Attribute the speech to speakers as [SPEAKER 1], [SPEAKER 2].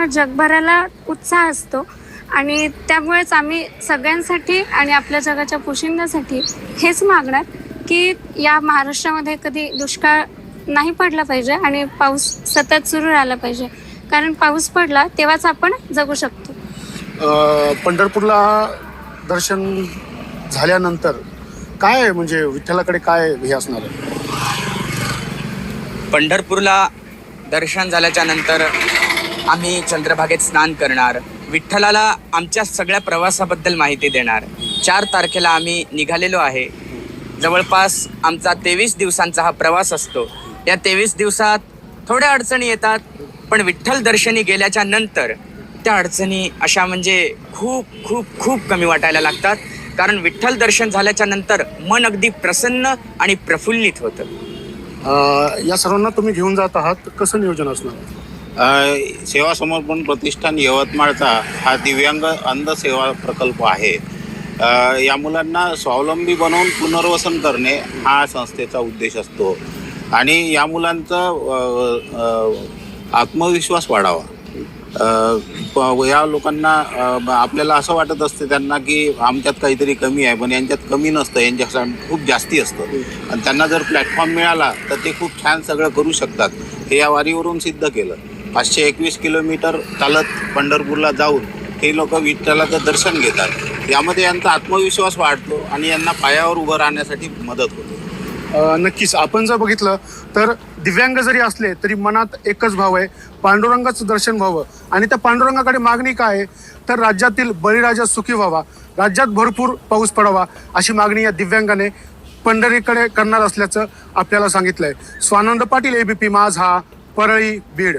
[SPEAKER 1] संपूर्ण जगभराला उत्साह असतो आणि त्यामुळेच आम्ही सगळ्यांसाठी आणि आपल्या जगाच्या पोशिंद्यासाठी हेच मागणार की या महाराष्ट्रामध्ये कधी दुष्काळ नाही पडला पाहिजे आणि पाऊस सतत सुरू राहिला पाहिजे, कारण पाऊस पडला तेव्हाच आपण जगू शकतो.
[SPEAKER 2] पंढरपूरला दर्शन झाल्यानंतर काय म्हणजे विठ्ठलाकडे काय हे असणार आहे?
[SPEAKER 3] पंढरपूरला दर्शन झाल्याच्या नंतर आम्ही चंद्रभागेत स्नान करणार, विठ्ठलाला आमच्या सगळ्या प्रवासाबद्दल माहिती देणार. 4 तारखेला आम्ही निघालेलो आहे. जवळपास आमचा 23 दिवसांचा हा प्रवास असतो. या 23 दिवसात थोड्या अडचणी येतात, पण विठ्ठल दर्शनी गेल्याच्या नंतर त्या अडचणी अशा म्हणजे खूप खूप खूप कमी वाटायला लागतात, कारण विठ्ठल दर्शन झाल्याच्या नंतर मन अगदी प्रसन्न आणि प्रफुल्लित होतं.
[SPEAKER 2] या सर्वांना तुम्ही घेऊन जात आहात, कसं नियोजन असणार?
[SPEAKER 4] सेवा समर्पण प्रतिष्ठान यवतमाळचा हा दिव्यांग अंध सेवा प्रकल्प आहे. या मुलांना स्वावलंबी बनवून पुनर्वसन करणे हा संस्थेचा उद्देश असतो आणि या मुलांचा आत्मविश्वास वाढावा. या लोकांना आपल्याला असं वाटत असते त्यांना की आमच्यात काहीतरी कमी आहे, पण यांच्यात कमी नसतं, यांच्यासाठी खूप जास्ती असतं आणि त्यांना जर प्लॅटफॉर्म मिळाला तर ते खूप छान सगळं करू शकतात. हे या वारीवरून सिद्ध केलं. 521 किलोमीटर चालत पंढरपूरला जाऊन हे लोक विठ्ठलाचं दर्शन घेतात. यामध्ये यांचा आत्मविश्वास वाढतो आणि यांना पायावर उभं राहण्यासाठी मदत होते.
[SPEAKER 2] नक्कीच आपण जर बघितलं तर दिव्यांग जरी असले तरी मनात एकच भाव आहे, पांडुरंगाचं दर्शन व्हावं. आणि त्या पांडुरंगाकडे मागणी काय आहे तर राज्यातील बळीराजा सुखी व्हावा, राज्यात भरपूर पाऊस पडावा अशी मागणी या दिव्यांगाने पंढरीकडे करणार असल्याचं आपल्याला सांगितलंय. स्वानंद पाटील, ABP माझा, परळी, बीड.